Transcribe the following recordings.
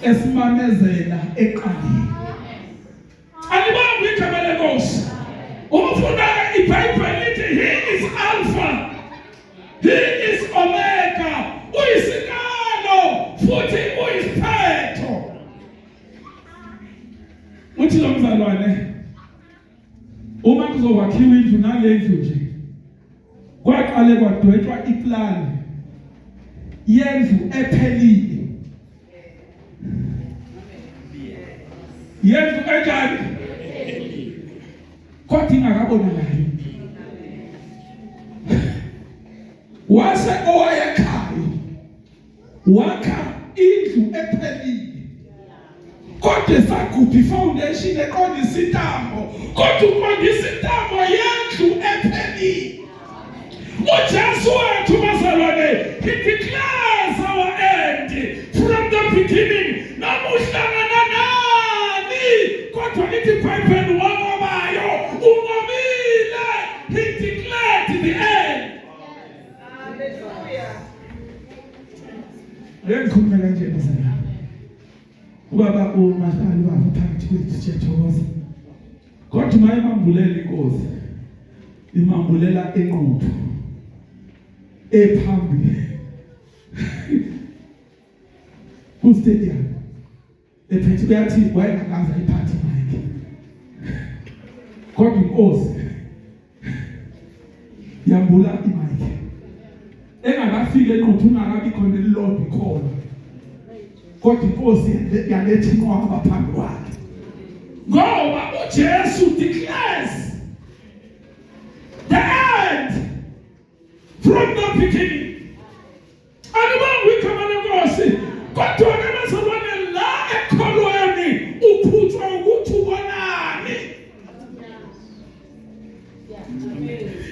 esimamezela eqaleni. Alibambe igama lenkosi. Umfunda iBhayibheli lithi he is Alpha, he is Omega, uyisikalo futhi uyisiphetho. Uthi lo mzalwane, uma kuzokwakhiwa indlu nalendlu nje, kwaqale kwadwetshwa iplan yendlu ephelile. Yendlu enjani? Kodwa ingakabonakali. Wase owayekhayo wakha indlu ephelile. Kodwa sakuphi foundation eqondisa intambo, kodwa uqondisa intambo yendlu ephelile. uJesu wethu bazalwane, he declares our end from the beginning. Namuhlangana nani kodwa lithi iBhayibheli wanqobayo unqobile. He declared the end. Hallelujah. Lengikhulumela nje bazalwane, ubaba uMahali baba phakathi kwethu siyathokoza. Kodwa mayimambulela inkosi, imambulela enqobo ephambili kustadium ephethe kuyathi wayengakaza iphathi mike. Kodwa inkosi yambula imike engakafika enqobo, ungakabi khona elilodwa ikhona. Kodwa inkosi yaletha inqwaba phambi kwakhe, ngoba uJesu declares the end from the beginning. Alibambe igama lenkosi. Kodwa abazalwane, la ekholweni uphutshwa ukuthi ubonani.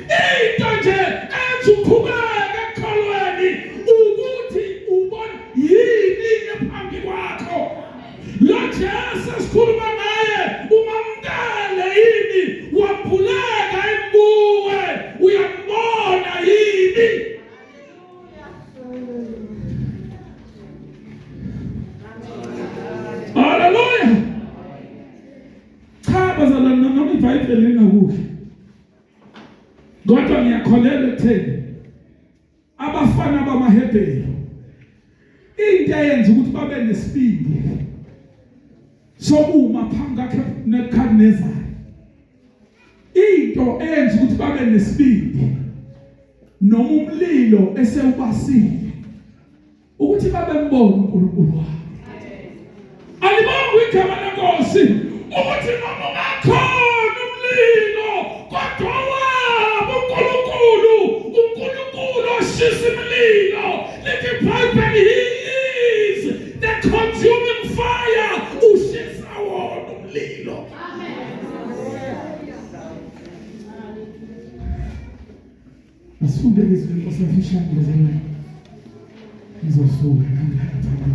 Into nje ethi uqhubeka ekholweni ukuthi ubone yini ephambi kwakho. Lo Jesu sikhuluma naye umamkele yini, waphuleka imbuwe, uyambona yini. Hallelujah. Cha bazalwane, noma iBhayibheli lingakuhle, kodwa ngiyakholelwa ekutheni abafana bamaHebheru into eyenza ukuthi babe nesibindi sokuma phambi kwakhe Nebukadnezar, into eyenza ukuthi babe nesibindi noma umlilo esewubasile ukuthi babe mbona uNkulunkulu wabo. Alibambe igama lenkosi ukuthi noma ungakhona umlilo kodwa wabo uNkulunkulu oshisa imililo. Lithi iBhayibheli he is the consuming fire, ushisa wona umlilo. Asifunde izwi lenkosi efishane bazalwane. Ngizosuka ngangaphambi.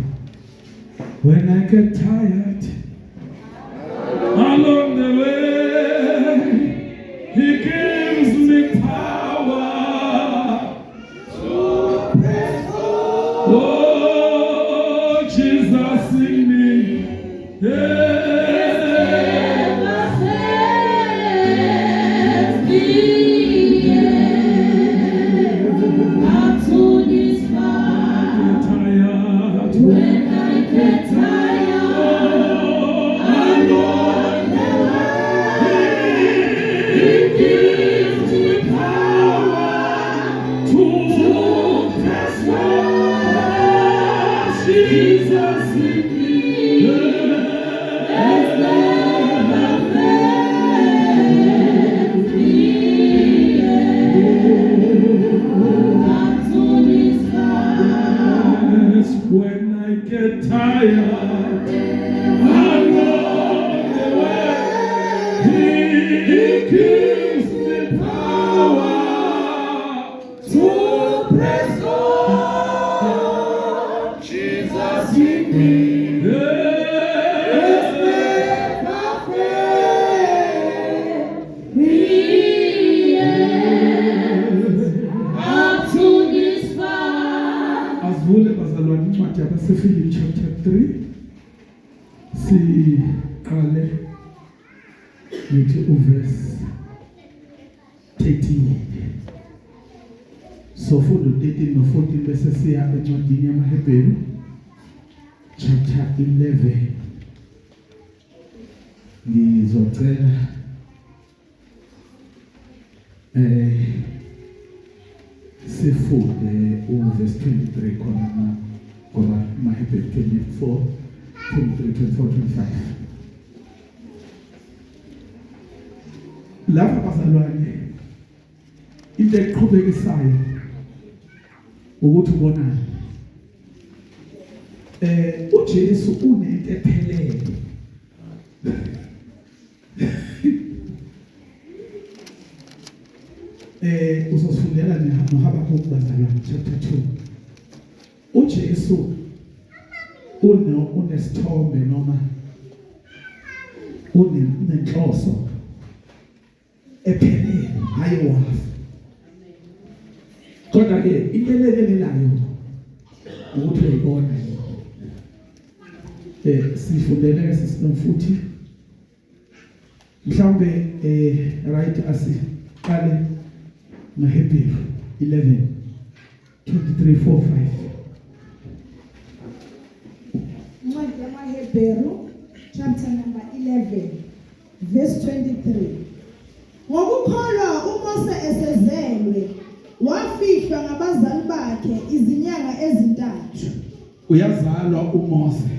When I get tired along the way, he gives me power to press on. Oh, Jesus in me. Chapter 3 siqale ngithi uverse 13. So funda 13 no14 bese siya encwadini yamaHebheru chapter 11. Ngizocela sifunde uverse 23 khona ngoba maHebheru 24 23 24 25. Lapha bazalwane into eqhubekayo ukuthi ubona uJesu unento ephelele usosifundela noHabakuk bazalwane chapter 2. uJesu unesithombe noma unenhloso ephelele hayi wafa. Kodwa ke into elekelelayo ukuthi uyibona sifundele sisinomfuthi mhlawumbe right asiqale maHebheru 11 23 4 5. Ncwadi yamaHebheru chapter number 11 verse 23. Ngokukholwa uMose esezelwe wafihlwa ngabazali bakhe izinyanga ezintathu. Uyazalwa uMose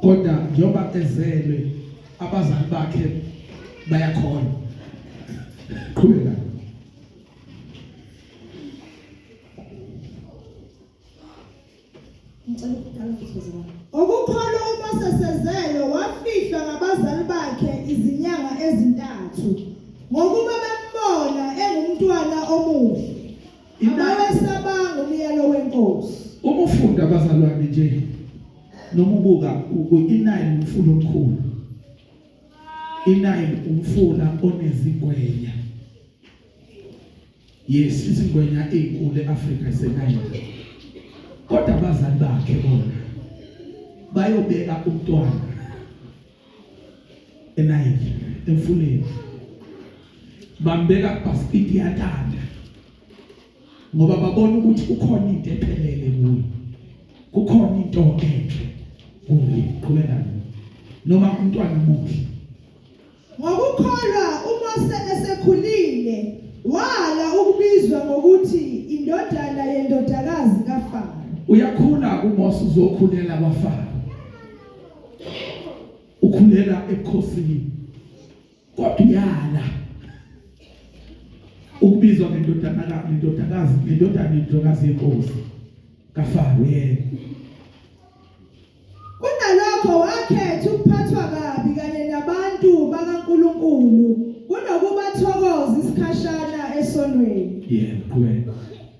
kodwa njengoba ezelwe abazali bakhe bayakholwa. Qhubeka. Ngokukholwa uMose esezelwe wafihlwa ngabazali bakhe izinyanga ezintathu ngokuba bembona engumntwana omuhle abawesabanga umyalo wenkosi. Umufunda abazalwane nje noma ubuka iNile umfula omkhulu. iNile umfula onezingwenya. Yes, izingwenya ezinkulu eAfrika iseNile. Kodwa abazali bakhe bona bayobeka umntwana eNile emfuleni. Bambeka basipiti yatanda ngoba babona ukuthi kukhona into ephelele kuye. Kukhona into enhle kuye. Qhubeka noma umntwana omuhle. Ngokukholwa uMose esekhulile wala ukubizwa ngokuthi indodana yendodakazi kaFaro. Uyakhula uMose uzokhulela kwaFaro. Ukhulela ebukhosini. Kodwa yala ukubizwa indodakazi yenkosi kaFaro yena. Kunalokho wakhetha ukuphathwa kabi kanye nabantu bakaNkulunkulu kunokuba thokoza isikhashana esonweni. Qhubeka.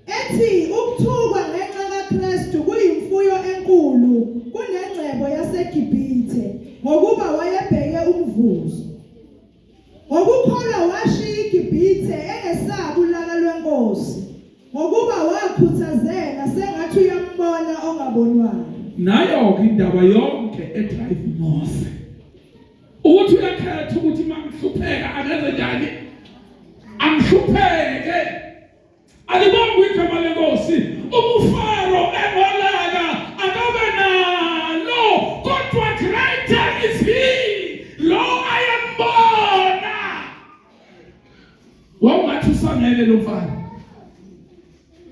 Ethi ukuthukwa ngenxa kaKristu kuyimfuyo enkulu kunengcebo yaseGibhithe ngokuba wayebheke umvuzo. Ngokukholwa washiya iGibhithe engesabi ulaka lwenkosi ngokuba wakhuthazela sengathi uyambona ongabonwayo. Nayo indaba yonke edrive Mose ukuthi uyakhetha ukuthi mangihlupheka akenze njani angihlupheke. Alibonga igama lenkosi umFaro engolaka akabe nalo kodwa greater is he lo ayambona. Wangathi usangele lo mfana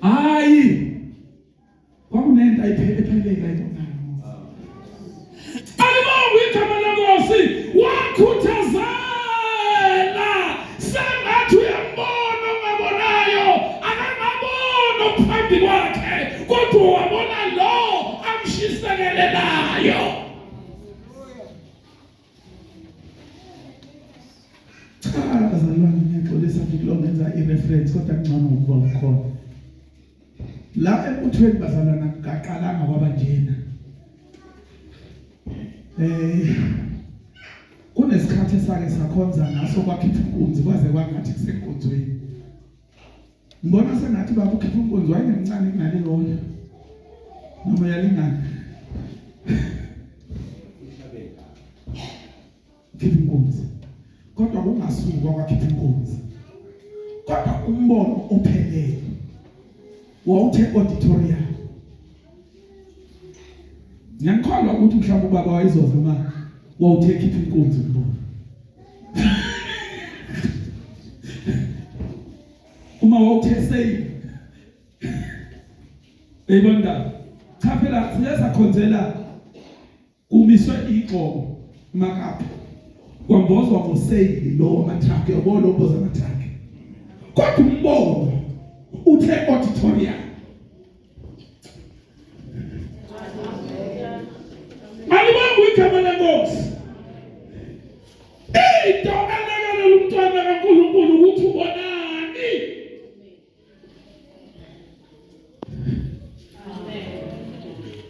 hayi kwakunento ayiphelele la ibona. Alibonga igama lenkosi wakhuthazela sengathi uyambona ongabonayo akangabona phambi kwakhe kodwa wabona lo amshisekelelayo. Azalwane ngiyaxolisa ngikulongenza ireference kodwa ngcono ukuba ukhona. La ebuthweni bazalwana kaqalanga kwabanjena. Kunesikhathi esake sakhonza ngaso kwakhipha inkunzi kwaze kwangathi kusenkonzweni. Ngibona sengathi baba ukhipha inkunzi wayenemncane kunale lona. Noma yalingana. khipha inkunzi kodwa kungasukwa kwakhipha inkunzi kodwa umbono ophelele wawuthe auditorium ngiyakholwa ukuthi mhlawumbe ubaba wayezozama wawuthe khipha inkunzi umbono uma wawuthe say eyibonda cha phela siyasakhonzela kumiswe igxobo makapha kwambozwa ngoseyili lo matruk yabona obhoza matruk kodwa umbono uthe auditorium alibonga igama lenkosi into anakelela umntwana kaNkulunkulu ukuthi ubonani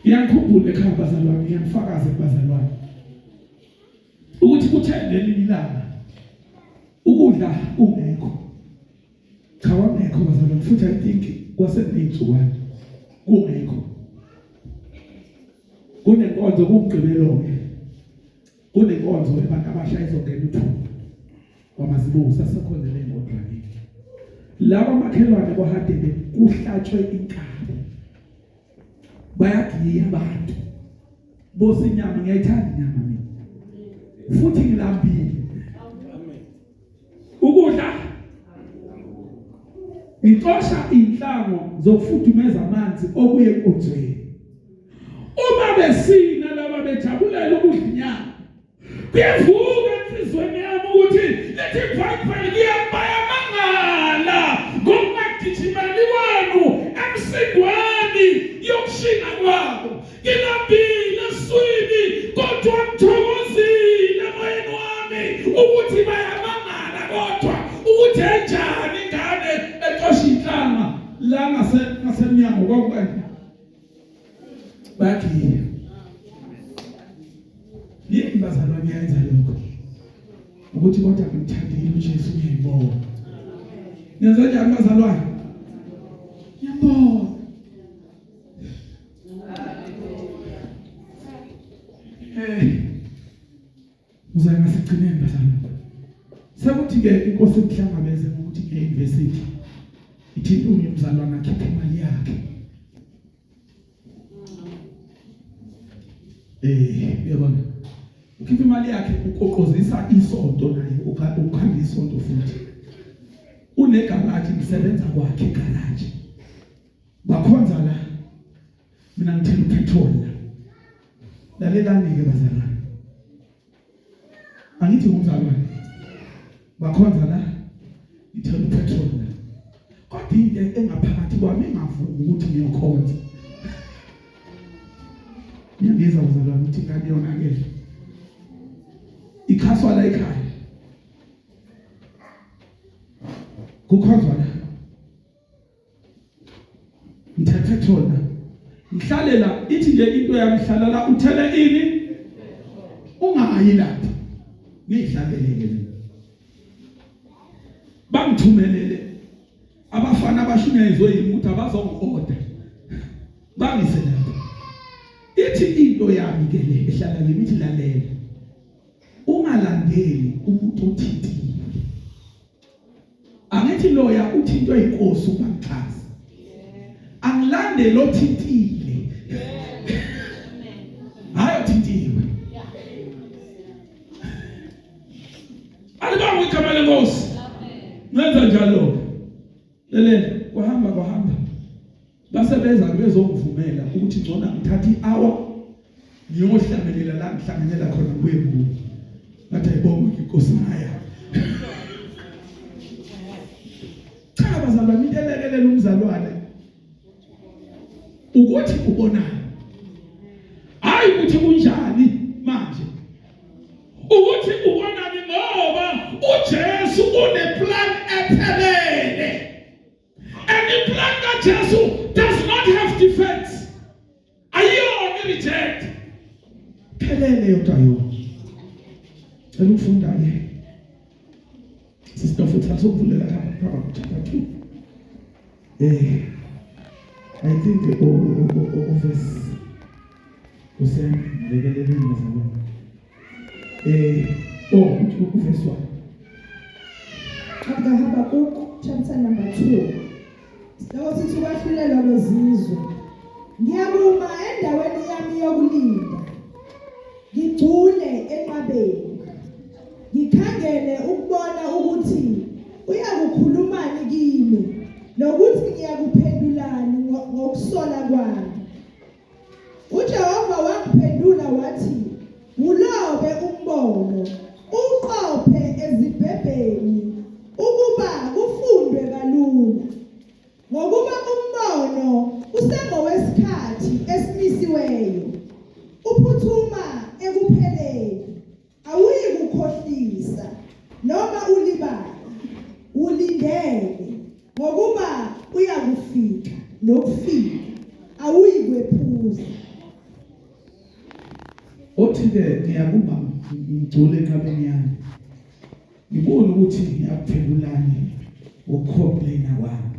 ngiyakhumbula ekhaya bazalwane ngiyafakaza kubazalwane ukuthi kuthendele ilanga ukudla kungekho cha wangekho bazalwane futhi I think kwaseney'nsukwana kungekho kunenkonzo kumgqibelo-ke kunenkonzo abantu abasha izongena uthumba kwamazibuko sasekhonzele eModrakeni laba makhelwane kwahadebe kuhlatshwe inkabi bayagiya abantu bosi inyama ngiyayithanda inyama mina futhi ngilambile ukudla ngixosha inhlango zokufudumeza amanzi okuye enkonzweni uma besina laba bejabulela ukudla inyama kuyavuka enhlizweni yami ukuthi lethi Bible liyabaya mangala ngokungagijimeli kwenu emsindweni yokushinga kwabo ngilambile eswini kodwa ngithokozile emoyeni wami ukuthi bayamangala kodwa ukuthi enjani ingane exosha inhlanga la ngasemnyango kwakwena bakiya yini bazalwane yenza lokho ukuthi kodwa ngimthandile uJesu ngiyibona nenza njani bazalwane ngiyabona uza ngasigcineni bazalwane sekuthi-ke inkosi imhlangabeze ngokuthi nge-university ithi umzalwane akhiphe imali yakhe uyabona ukhipha imali yakhe uqoqozisa isonto naye ukhanda isonto futhi unegaraji ngisebenza kwakhe igaraji bakhonza la mina ngithela upetrol la lalelani-ke bazalwane angithi ngumzalwane bakhonza la ngithela upetrol la kodwa into engaphakathi kwami engavumi ukuthi ngiyokhonza ngiyabizwa bazalwane ukuthi ngani yona-ke ikhaswa la ekhaya kukhonzwa la ngithethe la ngihlale la ithi nje into yami hlala la uthele ini ungayi lapha ngihlaleleke bangithumelele abafana abashunyayizwe yimuthi abazongi-order bangise lapha ithi into yami ke le ehlala lemithi lalela ungalandeli umuntu othintile angithi loya uthintwe inkosi ubangixhasa angilandeli othintile hayi othintiwe alibanga igama lenkosi ngenza njalo lelela kwahamba basebeza bezongivumela ukuthi ngcona ngithatha i-hour ngiyohlamelela la ngihlanganyela khona kuye kubo ngathi ayibonga inkosi ngaya cha bazalwane into elekelela umzalwane ukuthi ubonana hayi ukuthi kunjani manje ukuthi ubonani ngoba uJesu uneplan ephelele and the plan kaJesu does not have defects ayiyona reject phelele yodwa yona elufunda-ke sister futhi asokuvulela lapha chapter 2 I think verse usemlekeleleni bazalwane Verse 1. Habakkuk chapter number 2. Lokho sithi ukwahlulelwa kwezizwe. Ngiyakuma endaweni yami yokulinda. Ngigcule enqabeni. Ngikhangele ukubona ukuthi uyakukhulumani kimi nokuthi ngiyakuphendulani ngokusola kwami. uJehova wangiphendula wathi, ulobe umbono, uqophe ezibhebheni ukuba kufundwe kalula. Ngokuba umbono usengowesikhathi esimisiweyo, uphuthuma ekupheleni, awuyi kukhohlisa noma ulibala. Ulindele ngokuba uyakufika nokufika, awuyi kwephuza. Othi-ke ngiyakuma ngigcule enqabeni yami. Ngibona ukuthi ngiyakuphendulani ukucomplaina kwami.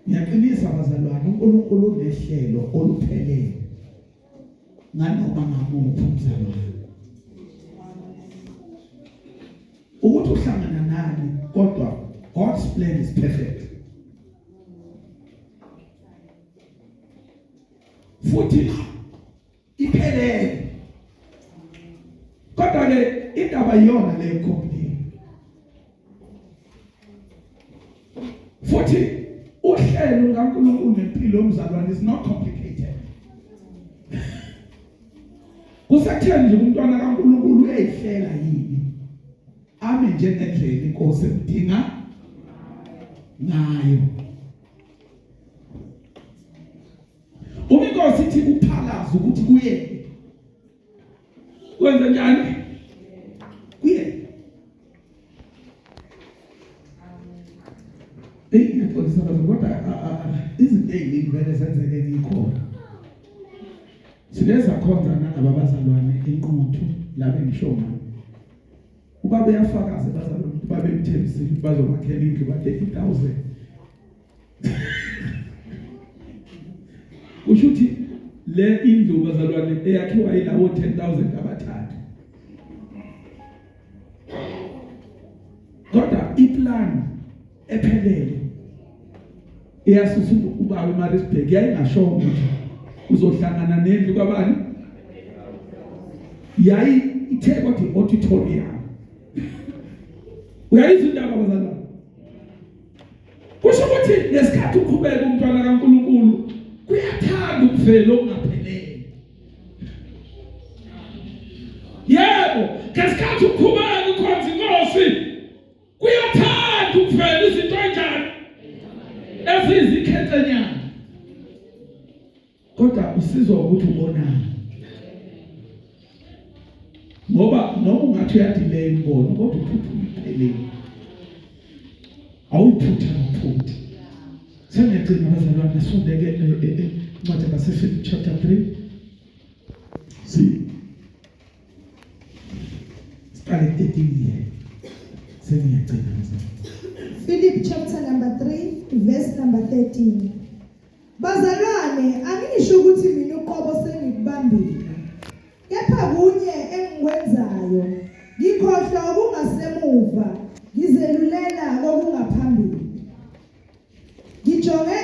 Ngiyaqinisa bazalwane, uNkulunkulu unehlelo oluphelele nganoma ngamuphi umzalwane. Ukuthi uhlangana nani, kodwa God's plan is perfect. Futhi iphelele. Kodwa-ke indaba yona leyo complain. Futhi uhlelo kaNkulunkulu ngempilo yomzalwane is not complicated. Kusatheni nje umntwana kaNkulunkulu uyayihlela yini. Ame njengendlela inkosi edinga ngayo. Uma inkosi ithi kuphalaza ukuthi kuye. Kwenza njani? Kuye. Ngiyaqolisa kodwa izinto eziningi vele zenzeke ngikhona. Sileza khonza nabazalwane inquthu la bengisho ngayo. Ubaba uyafakaza bazalwane ukuthi babe mthembisile bazomakhela indlu bathe 1000. Ushuthi le indlu bazalwane eyakhiwa yilawo 10,000 abathathu. Kodwa iplan ephelele eyasusa ubaba eMaritzburg yayingasho ukuthi uzohlangana nendlu kabani. Yayi ithe kodwa auditorium. Uyayizwa indaba bazalwane. Kusho ukuthi lesikhathi uqhubeka umntwana kaNkulunkulu kuyathanda ukuvela okungaphelele. Yebo, ngesikhathi uqhubeka ukhonza inkosi kuyathanda ukuvela izinto enjani ezizikhethenyana. Kodwa usizwa ukuthi ubonana. Ngoba noma ungathi uyadelay imbono kodwa uphuthuma iphelele. Awuphutha ngophuthi. Sengiyagcina bazalwane sondeke incwadi kaSefile chapter 3. Start 13 here. Sengiyagcina bazalwane. Philip chapter number 3 verse number 13. Bazalwane, angisho ukuthi mina uqobo sengikubambile. Kepha kunye engikwenzayo, ngikhohlwa okungasemuva, ngizelulela kokungaphambili. Ngijonge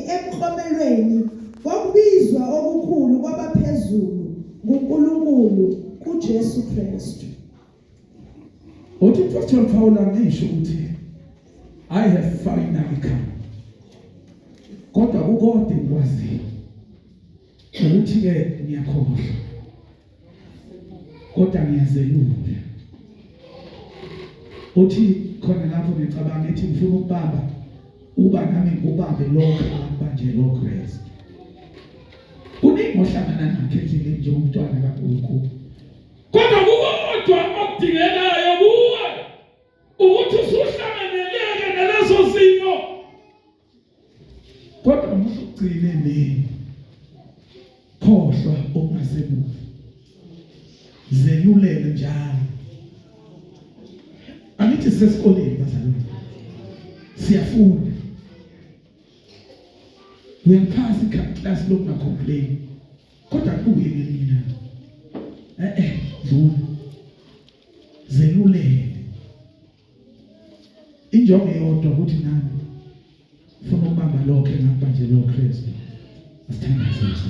emgomelweni wokubizwa okukhulu kwabaphezulu nguNkulunkulu kuJesu Kristu. Uthi Pastor Paul angisho ukuthi I have finally come. Kodwa ukode ngikwazi ukuthi ke ngiyakhohlwa. Kodwa ngiyazelula. Uthi khona lapho ngicabanga ethi ngifuna ukubamba uba nami ngubambe lokho abanje loKristu. Kuningi ohlangana nakho endleleni njengomntwana kaNkulunkulu. Kodwa kukodwa okudingekayo kuwe ukuthi usuhlanganeleke nalezo zimo. Kodwa musugcine nini? Khohlwa okungasemuva. Zelulele njalo. Angithi sesikoleni bazalwane. Siyafunda. Uyaphasa class lokuna complain. abuye mina dlula zelulele injongo eyodwa ukuthi nami ufuna ukubamba lokho engakubanjelwe uKristu asithandaze